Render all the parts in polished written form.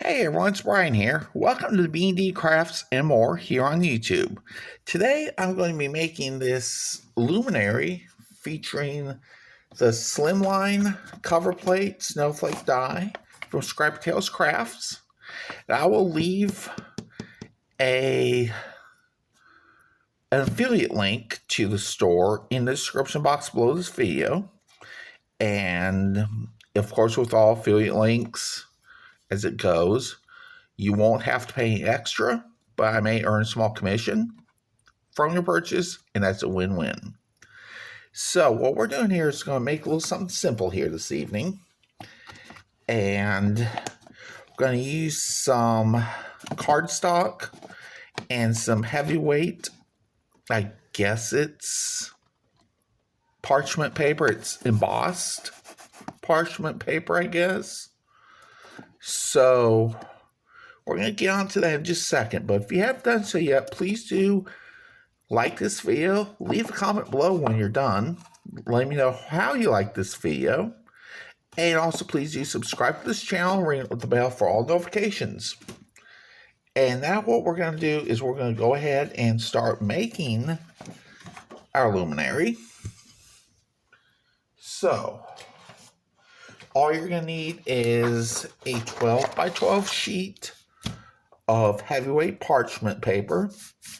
Hey everyone, it's Brian here. Welcome to the B&D Crafts and More here on YouTube. Today I'm going to be making this Luminary featuring the Slimline cover plate Snowflake die from Scrappy Crafts. And I will leave an affiliate link to the store in the description box below this video. And of course, with all affiliate links, as it goes, you won't have to pay any extra, but I may earn a small commission from your purchase, and that's a win-win. So what we're doing here is going to make a little something simple here this evening. And we're going to use some cardstock and some heavyweight, I guess it's parchment paper. It's embossed parchment paper, I guess. So we're going to get on to that in just a second. But if you haven't done so yet, please do like this video. Leave a comment below when you're done. Let me know how you like this video. And also please do subscribe to this channel and ring the bell for all notifications. And now what we're going to do is we're going to go ahead and start making our Luminary. So all you're going to need is a 12 by 12 sheet of heavyweight parchment paper.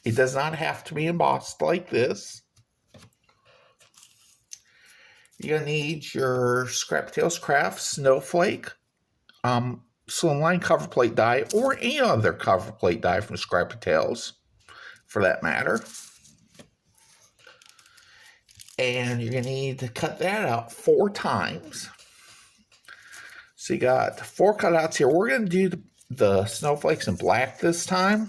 It does not have to be embossed like this. You're going to need your Scrappy Crafts Snowflake, Slimline cover plate die, or any other cover plate die from Scrappy Tales, for that matter. And you're going to need to cut that out 4 times. So you got 4 cutouts here. We're going to do the snowflakes in black this time,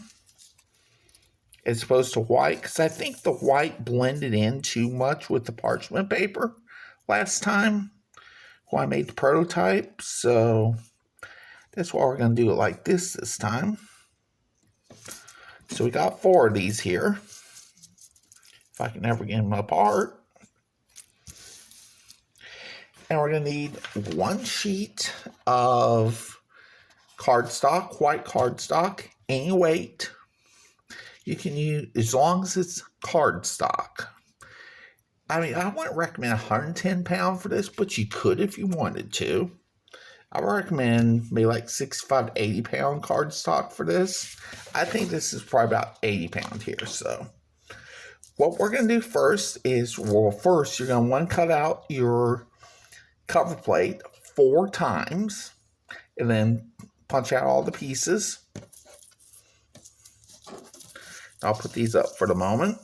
as opposed to white, because I think the white blended in too much with the parchment paper last time when I made the prototype. So that's why we're going to do it like this time. So we got 4 of these here. If I can ever get them apart. And we're going to need 1 sheet of cardstock, white cardstock, any weight. You can use, as long as it's cardstock. I mean, I wouldn't recommend 110 pound for this, but you could if you wanted to. I would recommend maybe like 65 to 80 pound cardstock for this. I think this is probably about 80 pound here. So what we're going to do first is, well, first you're going to want to cut out your cover plate 4 times and then punch out all the pieces. I'll put these up for the moment.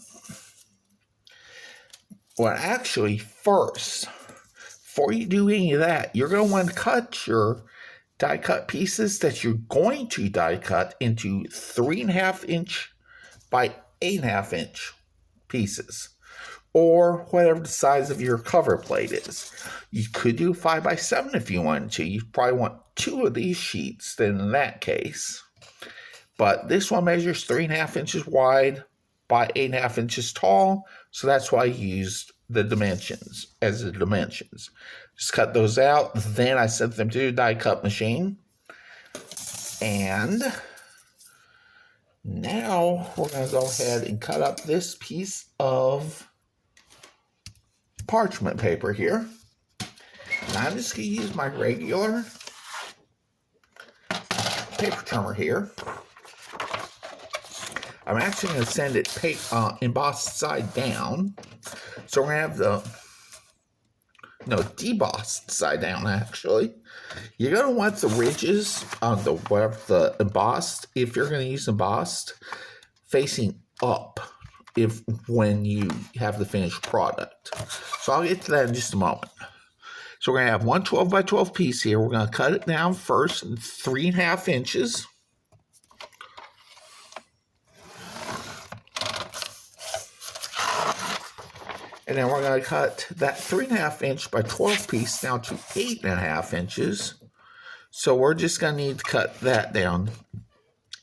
Well, actually, first, before you do any of that, you're going to want to cut your die cut pieces that you're going to die cut into 3.5 inch by 8.5 inch pieces, or whatever the size of your cover plate is. You could do 5 by 7 if you wanted to. You probably want 2 of these sheets then in that case. But this one measures 3.5 inches wide by 8.5 inches tall. So that's why I used the dimensions as the dimensions. Just cut those out. Then I sent them to the die cut machine. And now we're going to go ahead and cut up this piece of parchment paper here. And I'm just going to use my regular paper trimmer here. I'm actually going to send it embossed side down. So we're going to have debossed side down actually. You're going to want the ridges on the embossed, if you're going to use embossed, facing up when you have the finished product. So I'll get to that in just a moment. So we're going to have 1 12 by 12 piece here. We're going to cut it down first in 3.5 inches. And then we're going to cut that 3.5 inch by 12 piece down to 8.5 inches. So we're just going to need to cut that down.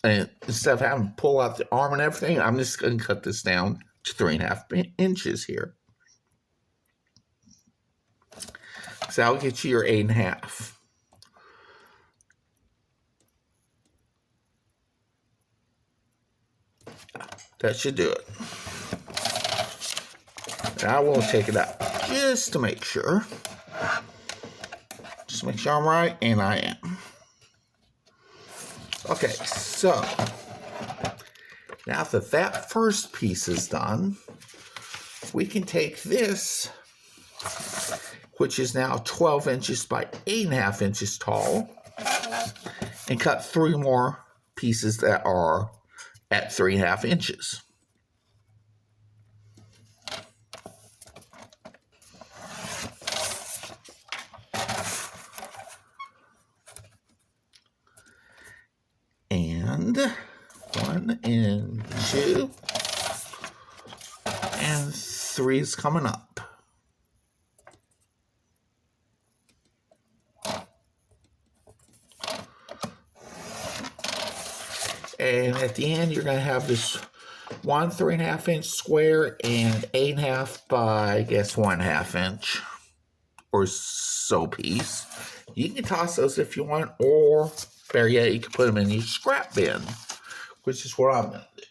And instead of having to pull out the arm and everything, I'm just going to cut this down to 3.5 inches here. So that'll get you your 8.5. That should do it. And I will take it out just to make sure. Just make sure I'm right, and I am. Okay, so now that that first piece is done, we can take this, which is now 12 inches by 8.5 inches tall, and cut 3 more pieces that are at 3.5 inches. And 1 and 2 and 3 is coming up. And at the end, you're going to have this 1 3.5 inch square and 8.5 by, I guess, 1.5 inch or so piece. You can toss those if you want, or better yet, you can put them in your scrap bin, which is what I'm going to do.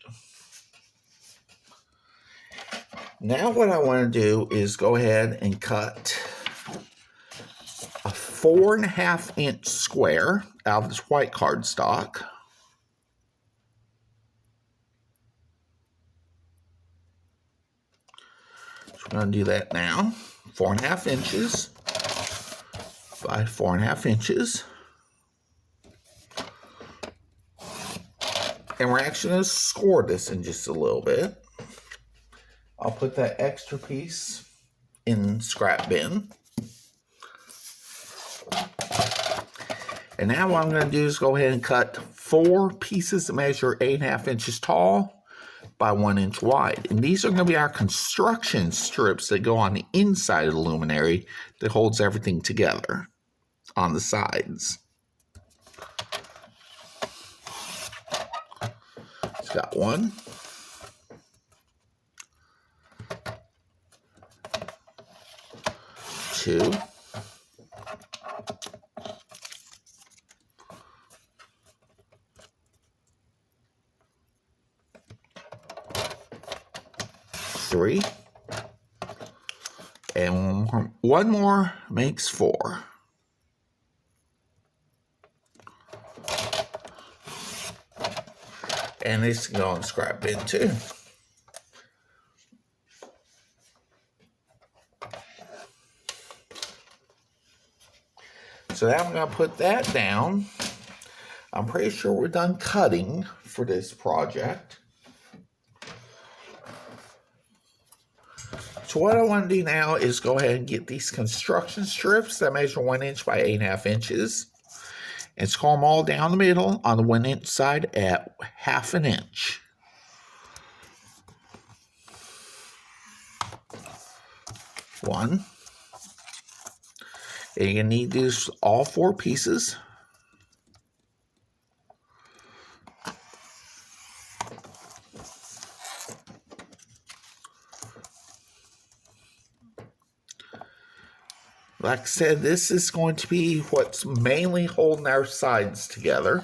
Now what I want to do is go ahead and cut a 4.5 inch square out of this white cardstock. So we're going to do that now. 4.5 inches by 4.5 inches. And we're actually going to score this in just a little bit. I'll put that extra piece in scrap bin. And now what I'm going to do is go ahead and cut 4 pieces that measure 8.5 inches tall by 1 inch wide. And these are going to be our construction strips that go on the inside of the luminary that holds everything together on the sides. It's got 1, 2, 3, and one more makes 4. And this can go in scrap bin too. So now I'm going to put that down. I'm pretty sure we're done cutting for this project. So what I want to do now is go ahead and get these construction strips that measure 1 inch by 8.5 inches. And score them all down the middle on the 1 inch side at 1/2 inch. One. And you're going to need these all 4 pieces. Like I said, this is going to be what's mainly holding our sides together.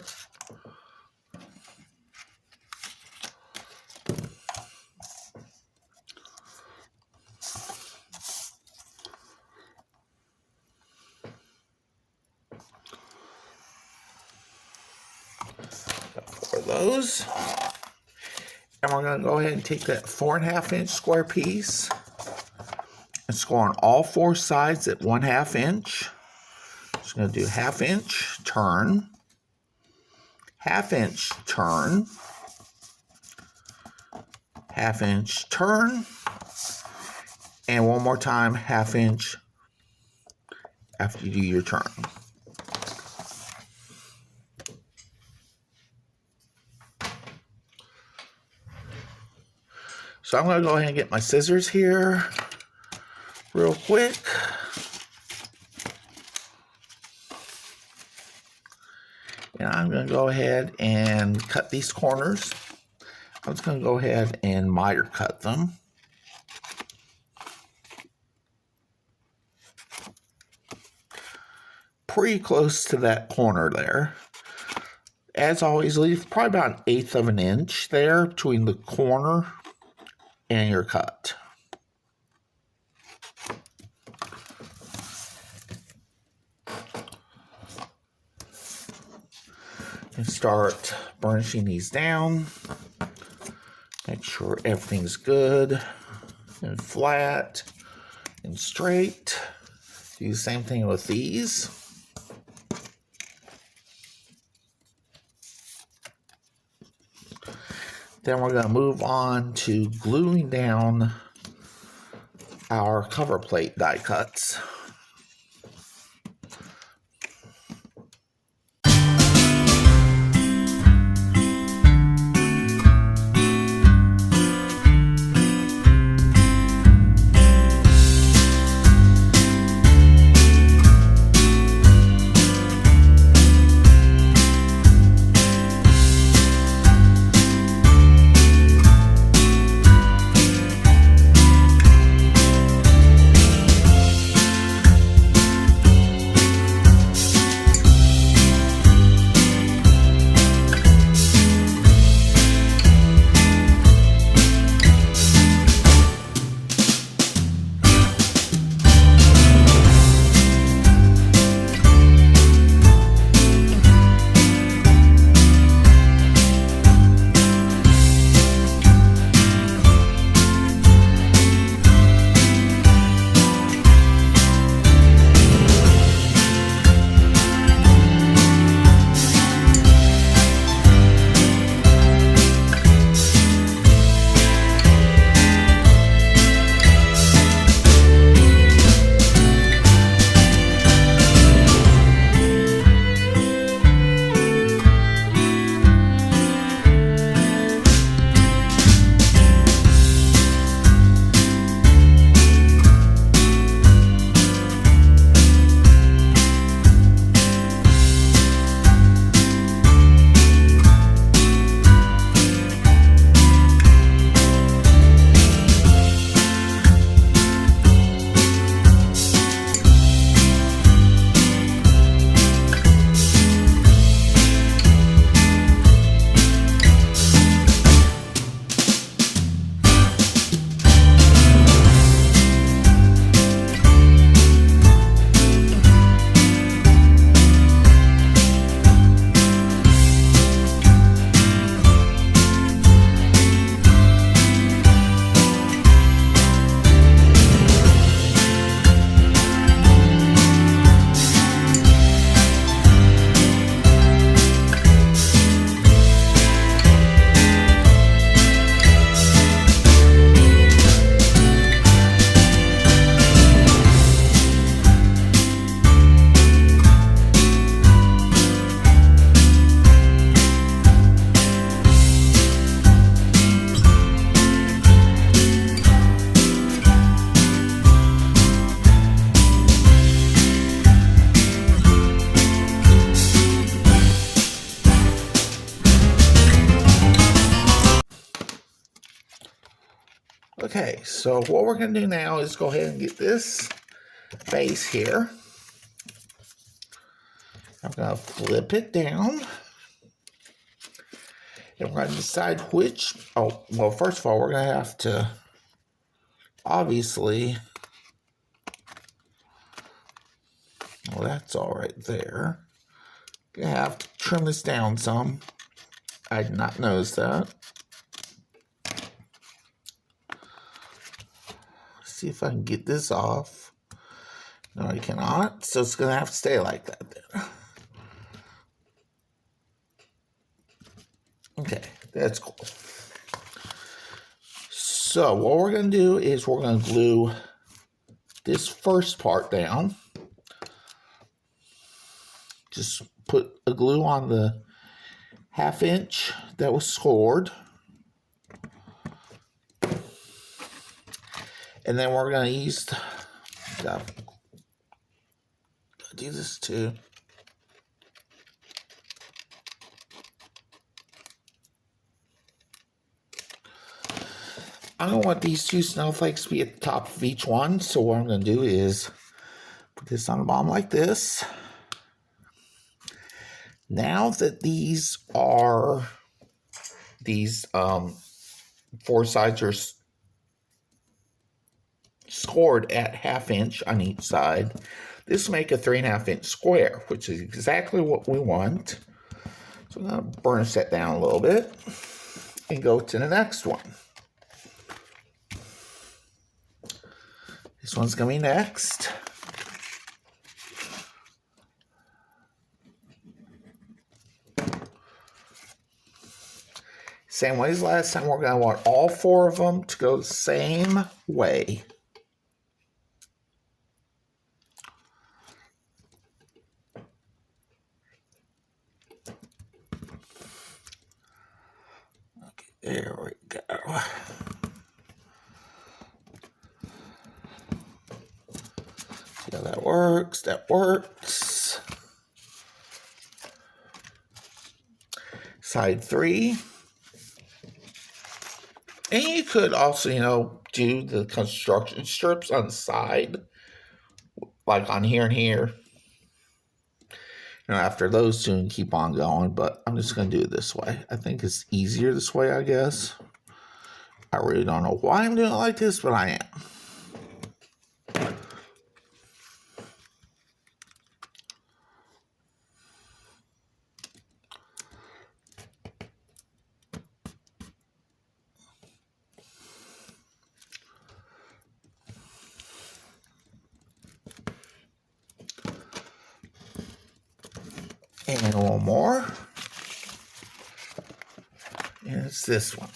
Got 4 of those. And we're going to go ahead and take that 4.5 inch square piece and score on all 4 sides at 1/2 inch. Just going to do 1/2 inch turn, 1/2 inch turn, 1/2 inch turn, and one more time 1/2 inch after you do your turn. So I'm going to go ahead and get my scissors here real quick. And I'm going to go ahead and cut these corners. I'm just going to go ahead and miter cut them. Pretty close to that corner there. As always, leave probably about 1/8 of an inch there between the corner and your cut. And start burnishing these down. Make sure everything's good and flat and straight. Do the same thing with these. Then we're going to move on to gluing down our cover plate die cuts. Okay, so what we're going to do now is go ahead and get this base here. I'm going to flip it down. And we're going to decide which, well, first of all, we're going to have to, obviously, well, that's all right there. Going to have to trim this down some. I did not notice that. See if I can get this off. No, I cannot. So it's going to have to stay like that then. Okay, that's cool. So what we're going to do is we're going to glue this first part down. Just put a glue on the 1/2 inch that was scored. And then we're going to use, gotta do this too. I don't want these 2 snowflakes to be at the top of each one. So what I'm going to do is put this on the bottom like this. Now that these four sides are scored at 1/2 inch on each side, this will make a 3.5 inch square, which is exactly what we want. So I'm going to burnish that down a little bit and go to the next one. This one's going to be next. Same way as last time, we're going to want all 4 of them to go the same way. Okay, there we go. See how that works? That works. Side 3. And you could also, do the construction strips on the side, like on here and here. After those two, and keep on going, but I'm just going to do it this way. I think it's easier this way, I guess. I really don't know why I'm doing it like this, but I am. And one more. And it's this one.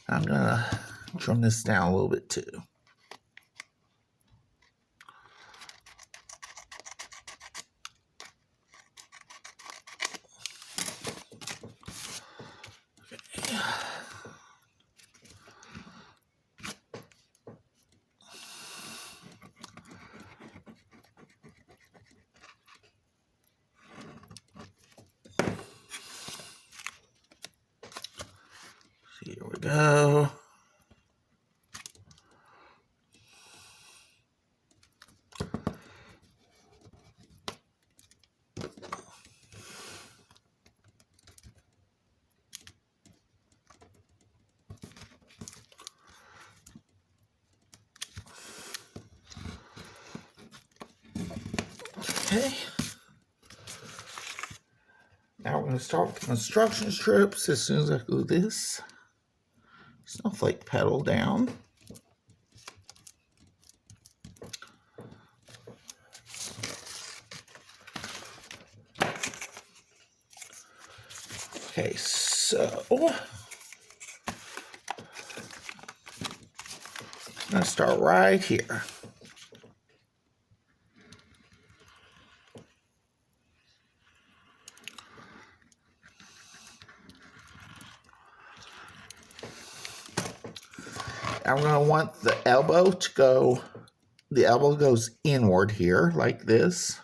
I'm going to trim this down a little bit too. Here we go. Okay. Now we're going to start with the construction strips. As soon as I glue this Snowflake pedal down. Okay, so I'm going to start right here. I'm going to want the elbow to go, the elbow goes inward here like this.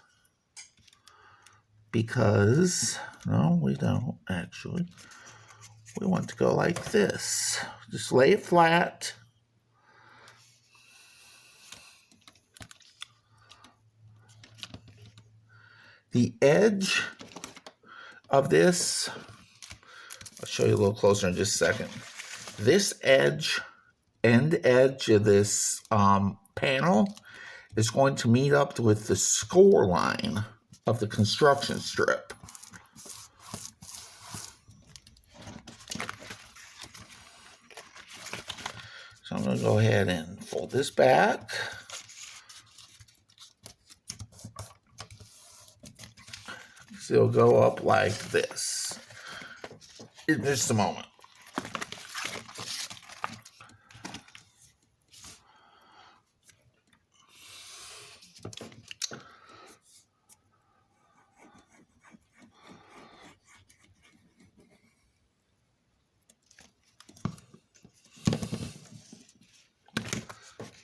Because, no, we don't actually. We want to go like this. Just lay it flat. The edge of this, I'll show you a little closer in just a second. This edge, end edge of this panel is going to meet up with the score line of the construction strip. So I'm going to go ahead and fold this back. So it'll go up like this. In just a moment.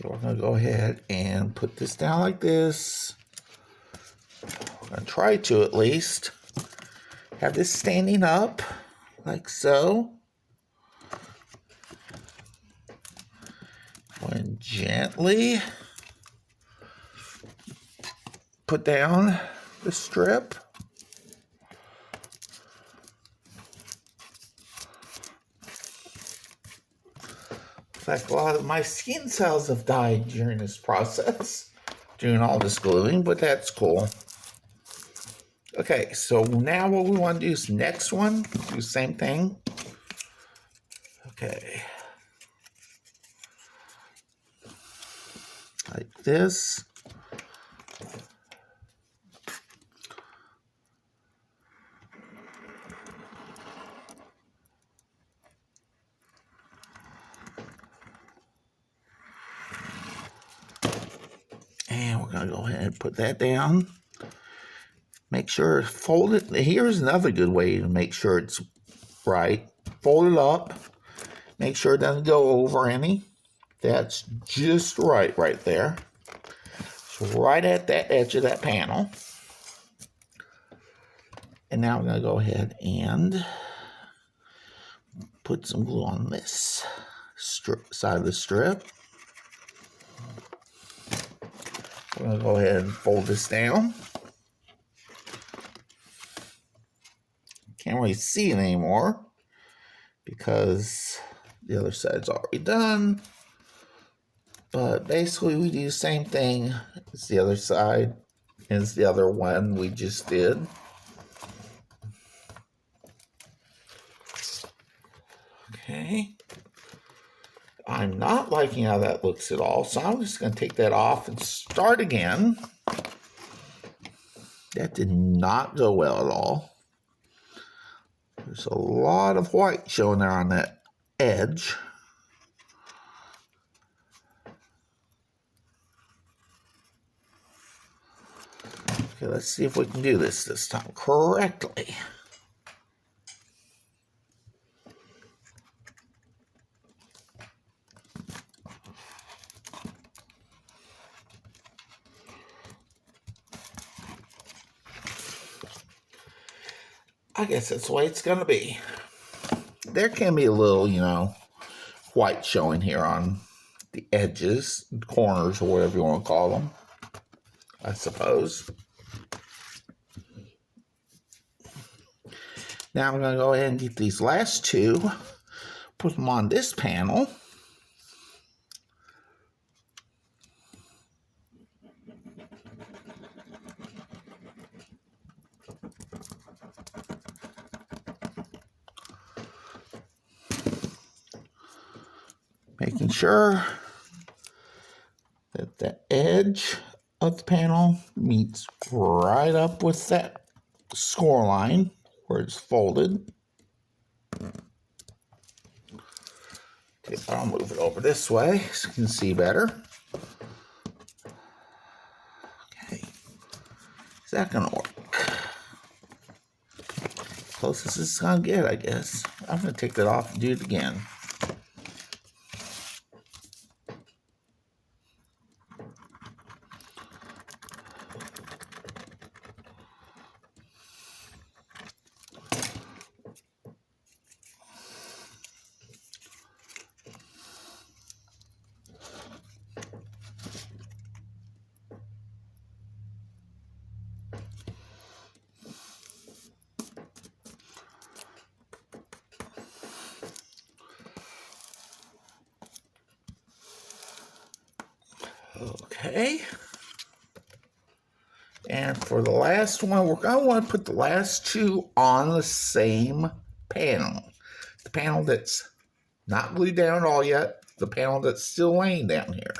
We're going to go ahead and put this down like this. We're going to try to at least have this standing up like so. And gently put down the strip. Looks like a lot of my skin cells have died during this process, doing all this gluing, but that's cool. Okay, so now what we want to do is next one, do the same thing. Okay. Like this. And we're going to go ahead and put that down. Make sure it's folded. Here's another good way to make sure it's right. Fold it up. Make sure it doesn't go over any. That's just right there. So right at that edge of that panel. And now I'm going to go ahead and put some glue on this side of the strip. I'm going to go ahead and fold this down. Can't really see it anymore because the other side's already done. But basically we do the same thing as the other side as the other one we just did. Okay. I'm not liking how that looks at all, so I'm just going to take that off and start again. That did not go well at all. There's a lot of white showing there on that edge. Okay, let's see if we can do this time correctly. I guess that's the way it's going to be. There can be a little, white showing here on the edges, corners, or whatever you want to call them, I suppose. Now I'm going to go ahead and get these last two, put them on this panel. Making sure that the edge of the panel meets right up with that score line where it's folded. Okay, I'll move it over this way so you can see better. Okay, is that gonna work? Closest it's gonna get, I guess. I'm gonna take that off and do it again. Okay, and for the last one, we're going to want to put the last two on the same panel. The panel that's not glued down at all yet, the panel that's still laying down here.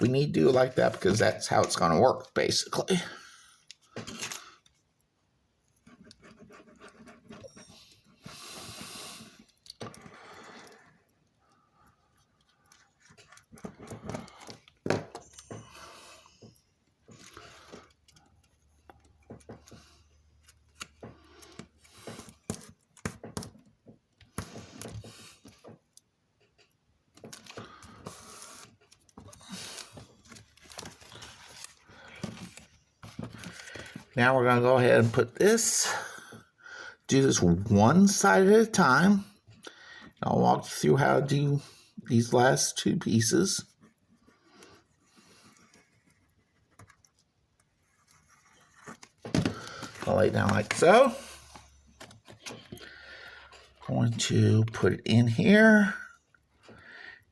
We need to do it like that because that's how it's going to work, basically. Now we're going to go ahead and put this, do this one side at a time. I'll walk you through how to do these last two pieces. I'll lay it down like so. I'm going to put it in here.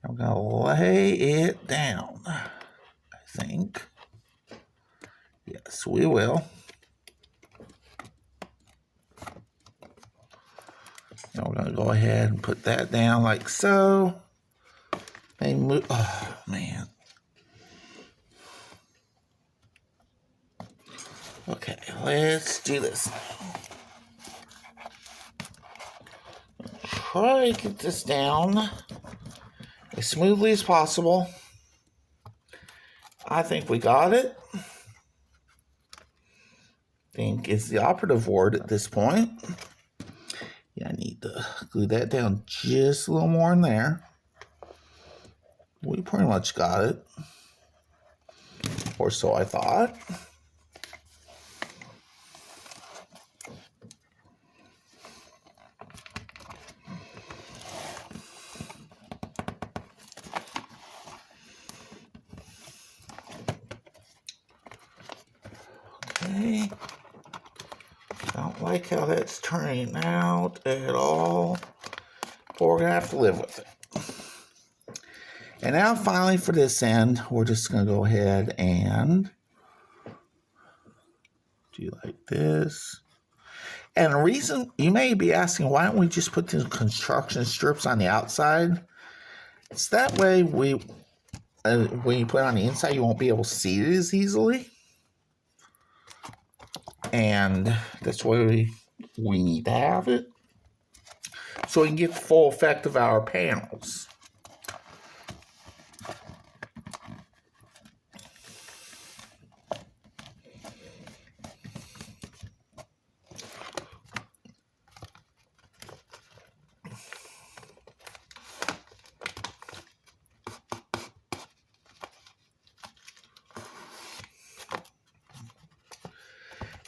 And I'm going to lay it down, I think. Yes, we will. And we're going to go ahead and put that down like so. And move. Oh, man. Okay, let's do this now. Try to get this down as smoothly as possible. I think we got it. I think it's the operative word at this point. Yeah, I need to glue that down just a little more in there. We pretty much got it. Or so I thought. Okay. Don't like how that's turning out at all. But we're going to have to live with it. And now finally for this end, we're just going to go ahead and do like this. And the reason, you may be asking, why don't we just put the construction strips on the outside? It's that way when you put it on the inside, you won't be able to see it as easily. And that's why we need to have it. So we can get the full effect of our panels.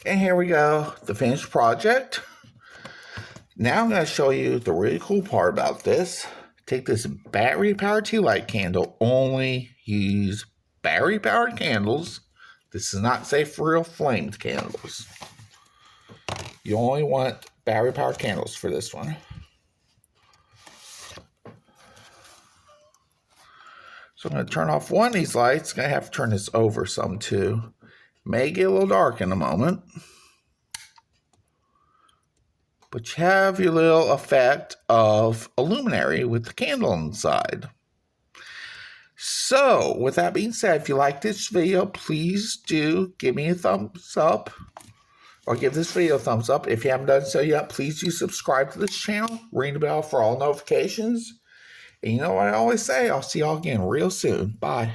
And here we go, the finished project. Now I'm going to show you the really cool part about this. Take this battery-powered tea light candle. Only use battery-powered candles. This is not safe for real flamed candles. You only want battery-powered candles for this one. So I'm going to turn off one of these lights. I'm going to have to turn this over some too. May get a little dark in a moment. But you have your little effect of a luminary with the candle inside. So, with that being said, if you like this video, please do give me a thumbs up. Or give this video a thumbs up. If you haven't done so yet, please do subscribe to this channel. Ring the bell for all notifications. And you know what I always say? I'll see y'all again real soon. Bye.